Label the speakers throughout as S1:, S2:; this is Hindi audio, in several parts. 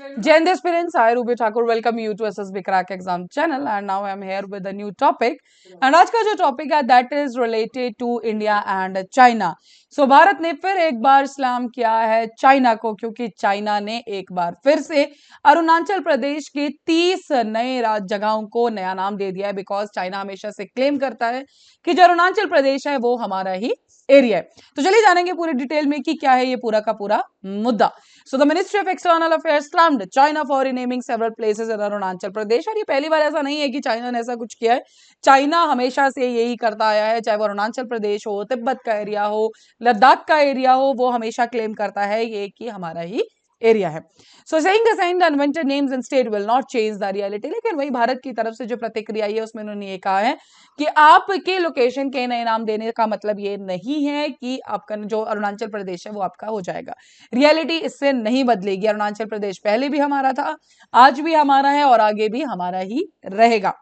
S1: Jai aspirants, I Ruby Thakur welcome you to SSB Crack Exam channel and now I am here with a new topic and आज का जो टॉपिक है that is related to India and China. So Bharat ने फिर एक बार सलाम किया है चाइना को क्योंकि चाइना ने एक बार फिर से अरुणाचल प्रदेश के 30 नए जगहों को नया नाम दे दिया है बिकॉज चाइना हमेशा से क्लेम करता है कि जो अरुणाचल प्रदेश है वो हमारा ही एरिया है. तो चलिए जानेंगे पूरे डिटेल में कि क्या है ये पूरा का पूरा मुद्दा. So the Ministry of External Affairs slammed China for renaming several places in Arunachal Pradesh. और ये पहली बार ऐसा नहीं है कि चाइना ने ऐसा कुछ किया है. चाइना हमेशा से यही करता आया है, चाहे वो अरुणाचल प्रदेश हो, तिब्बत का एरिया हो, लद्दाख का एरिया हो, वो हमेशा क्लेम करता है ये कि हमारा ही एरिया है. So saying assigned the invented names in state will not change the reality. लेकिन वही भारत की तरफ से जो प्रतिक्रिया है उसमें उन्होंने ये कहा है कि आपके लोकेशन के नए नाम देने का मतलब ये नहीं है कि आपका जो अरुणाचल प्रदेश है वो आपका हो जाएगा. रियलिटी इससे नहीं बदलेगी. अरुणाचल प्रदेश पहले भी हमारा था, आज भी हमारा है और आगे भी हमारा ही रहेगा.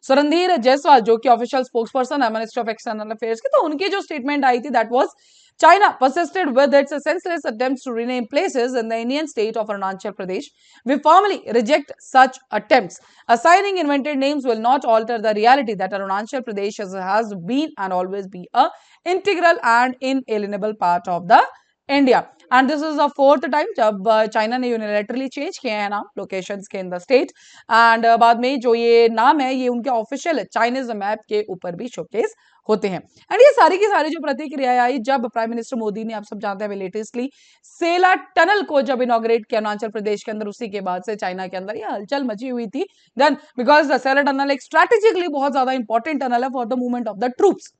S1: सो रणधीर जायसवाल जो कि ऑफिशियल स्पोक्सपर्सन है मिनिस्ट्री ऑफ एक्सटर्नल अफेयर्स की, तो उनकी जो स्टेटमेंट आई थी that was China persisted with its senseless attempts to rename places in the Indian state of Arunachal Pradesh. We firmly reject such attempts. Assigning invented names will not alter the reality that Arunachal Pradesh has been and always be a integral and inalienable part of the India. And this is the fourth time जब चाइना ने यूनिलैटरली चेंज किए हैं नाम लोकेशंस के इन द स्टेट. एंड बाद में जो ये नाम है ये उनके ऑफिशियल चाइनीज मैप के ऊपर भी शोकेस होते हैं. एंड ये सारी की सारी जो प्रतिक्रिया आई जब प्राइम मिनिस्टर मोदी ने, आप सब जानते हैं लेटेस्टली, सेला टनल को जब इनॉग्रेट किया अरुणाचल प्रदेश के अंदर, उसी के बाद से चाइना के अंदर ये हलचल मची हुई थी. Then because the Sela tunnel एक स्ट्रेटेजिकली बहुत ज्यादा इंपॉर्टेंट टनल है for the movement of the troops.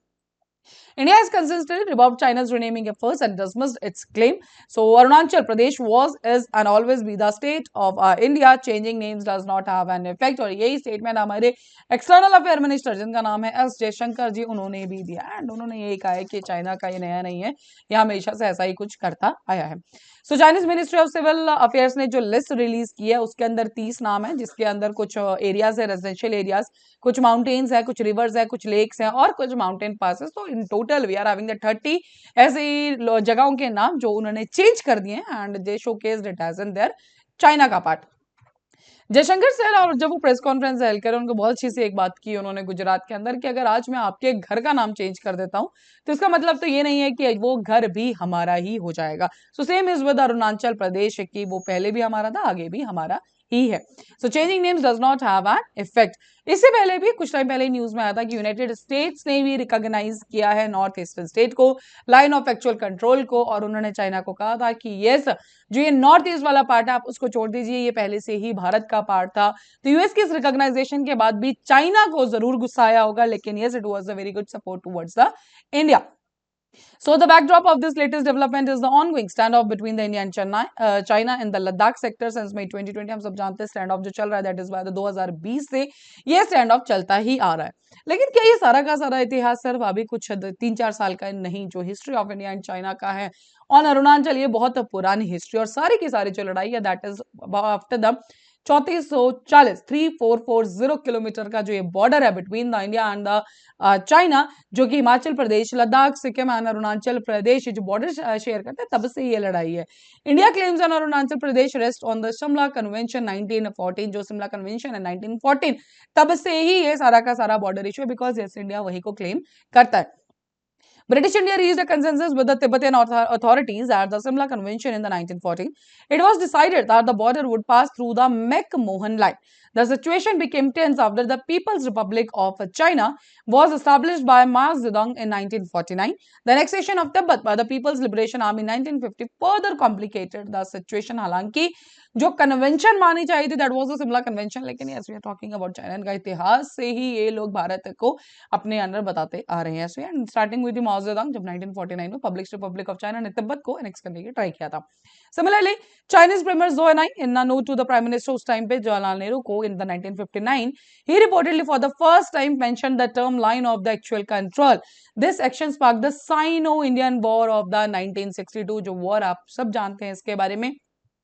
S1: India has consistently rebuffed China's renaming efforts and dismissed its claim. So Arunachal Pradesh was, is and always be the state of India. Changing names does not have an effect. और यही स्टेटमेंट हमारे एक्सटर्नल अफेयर मिनिस्टर जिनका नाम है एस जयशंकर जी, उन्होंने भी दिया. एंड उन्होंने यही कहा है कि चाइना का ये नया नहीं है, ये हमेशा से ऐसा ही कुछ करता आया है. So Chinese ministry of civil affairs ने जो लिस्ट रिलीज की है उसके अंदर 30 नाम है, जिसके अंदर कुछ एरियाज है, रेजिडेंशियल एरियाज, कुछ माउंटेन्स है, कुछ रिवर्स है, कुछ लेक्स है और कुछ माउंटेन पासेस. तो in total we are having the 30 ऐसी जगहों के नाम जो उन्होंने चेंज कर दिए and they showcased it as in their China का पार्ट. जयशंकर सर और जब वो प्रेस कॉन्फ्रेंस हेल्ड करे उनको बहुत अच्छी सी एक बात की उन्होंने गुजरात के अंदर कि अगर आज मैं आपके घर का नाम चेंज कर देता हूं तो इसका मतलब तो ये नहीं है कि वो घर भी हमारा ही हो जाएगा. So same is with Arunachal Pradesh की वो पहले भी हमारा था, आगे भी हमारा ही है. So changing names does not have an effect. इससे पहले भी कुछ टाइम पहले न्यूज में आया था कि यूनाइटेड स्टेट्स ने भी रिकॉग्नाइज किया है नॉर्थ ईस्टर्न स्टेट को, लाइन ऑफ एक्चुअल कंट्रोल को, और उन्होंने चाइना को कहा था कि यस जो ये नॉर्थ ईस्ट वाला पार्ट है आप उसको छोड़ दीजिए, ये पहले से ही भारत का पार्ट था. तो यूएस की इस रिकॉग्नाइजेशन के बाद भी चाइना को जरूर गुस्सा आया होगा, लेकिन yes it was a very good support towards the India. So the backdrop of this latest development is the ongoing standoff between the India and China in the Ladakh sector since May 2020. हम सब जानते हैं स्टैंड ऑफ जो चल रहा है दैट इज बाय 2020 से ये स्टैंड ऑफ चलता ही आ रहा है. लेकिन क्या ये सारा का सारा इतिहास सिर्फ अभी कुछ 3-4 साल का नहीं, जो history of India and China का है ऑन अरुणाचल ये बहुत पुरानी हिस्ट्री और सारी की सारी जो लड़ाई है that is after the 3440 kilometre का जो ये बॉर्डर है between the India and the China, जो कि हिमाचल प्रदेश, लद्दाख, सिक्किम एंड अरुणाचल प्रदेश जो बॉर्डर शेयर करते हैं, तब से ये लड़ाई है. India claims on Arunachal Pradesh rest on the Shimla convention 1914. जो शिमला कन्वेंशन है 1914, तब से ही ये सारा का सारा बॉर्डर इशू है बिकॉज यस इंडिया वही को क्लेम करता है. British India reached a consensus with the Tibetan authorities at the Simla Convention in the 1914. It was decided that the border would pass through the McMahon line. The situation became tense after the People's Republic of China was established by Mao Zedong in 1949. The annexation of Tibet by the People's Liberation Army in 1950 further complicated the situation. हालांकि जो कन्वेंशन मानी चाहिए थी that was the Shimla convention, लेकिन yes we are talking about China का इतिहास से ही ये लोग भारत को अपने अंदर बताते आ रहे हैं. सो एंड स्टार्टिंग विद माओ जेडंग जब 1949 में पब्लिक रिपब्लिक ऑफ चाइना ने तिब्बत को एनेक्स करने की ट्राई किया था. Similarly Chinese premier Zhou Enlai in a note to the prime minister उस टाइम पे जवाहरलाल नेहरू को in the 1959 he reportedly for the first time mentioned the term line of the actual control. This action sparked the Sino-Indian War of the 1962 जो war आप सब जानते हैं इसके बारे में.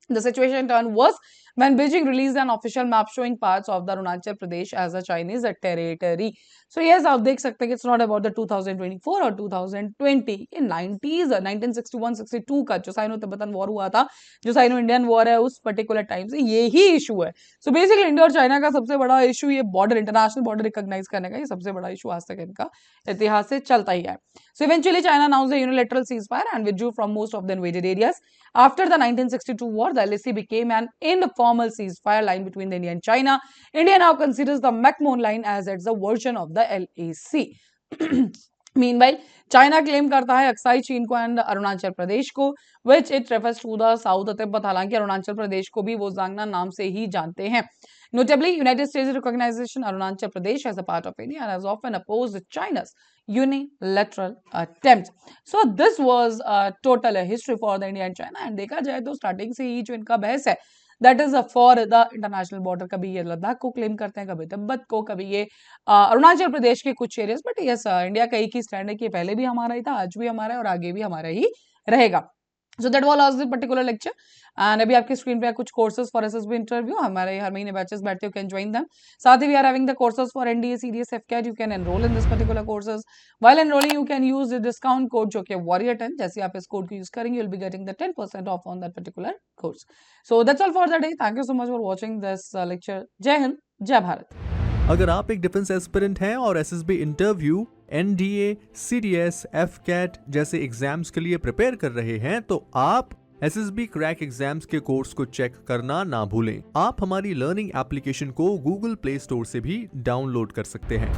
S1: The situation turned worse when Beijing released an official map showing parts of the Arunachal Pradesh as a Chinese territory. So yes, आप देख सकते हैं कि it's not about the 2024 और 2020 के 90s 1961-62 का जो साइनो तिब्बतन वॉर हुआ था, जो साइनो इंडियन वॉर है, उस पर्टिकुलर टाइम से यही इशू है. सो बेसिकली इंडिया और चाइना का सबसे बड़ा इशू ये बॉर्डर, इंटरनेशनल बॉर्डर रिकॉग्नाइज करने का, ये सबसे बड़ा इशू आज तक इनका इतिहास से चलता ही है. So eventually China announced a unilateral ceasefire and withdrew from most of the invaded areas. After the 1962 war, the LAC became an informal ceasefire line between India and China. India now considers the McMahon line as it's a version of the LAC. Meanwhile, China claim करता है अक्साई चीन को एंड अरुणाचल प्रदेश को, which it refers to the South Tibet. हालांकि अरुणाचल प्रदेश को भी वो जांगना नाम से ही जानते हैं. Notably, United States recognition Arunachal Pradesh as a part of India and has often opposed China's unilateral attempts. So this was a total history for the India and China. And देखा जाए तो स्टार्टिंग से ही जो इनका बहस है, that is for the international border. कभी ये लद्दाख को क्लेम करते हैं, कभी तिब्बत को, कभी ये अरुणाचल प्रदेश के कुछ एरियाज. बट यस, इंडिया का एक ही स्टैंड है कि पहले भी हमारा ही था, आज भी हमारा है और आगे भी हमारा ही रहेगा. So that was this particular lecture. And अभी आपकी स्क्रीन पे कुछ कोर्सेज फॉर एसएसबी इंटरव्यू, हमारे हर महीने बैचेस बैठते, यू कैन ज्वाइन देम. साथ ही we are having the courses for NDA CDS AFCAT, you can enrol in this particular courses. While enrolling you can use the discount code जो कि वॉरियर 10. जैसे आप इस कोड को यूज करेंगे, you will be getting the 10% of on that particular course. So that's all for the day. Thank you so much for watching this lecture. जय हिंद, जय भारत.
S2: अगर आप एक डिफेंस एस्पिरेंट हैं और एसएसबी इंटरव्यू, एनडीए, सीडीएस, एफकेट जैसे एग्जाम्स के लिए प्रिपेयर कर रहे हैं, तो आप एसएसबी क्रैक एग्जाम्स के कोर्स को चेक करना ना भूलें. आप हमारी लर्निंग एप्लीकेशन को गूगल प्ले स्टोर से भी डाउनलोड कर सकते हैं.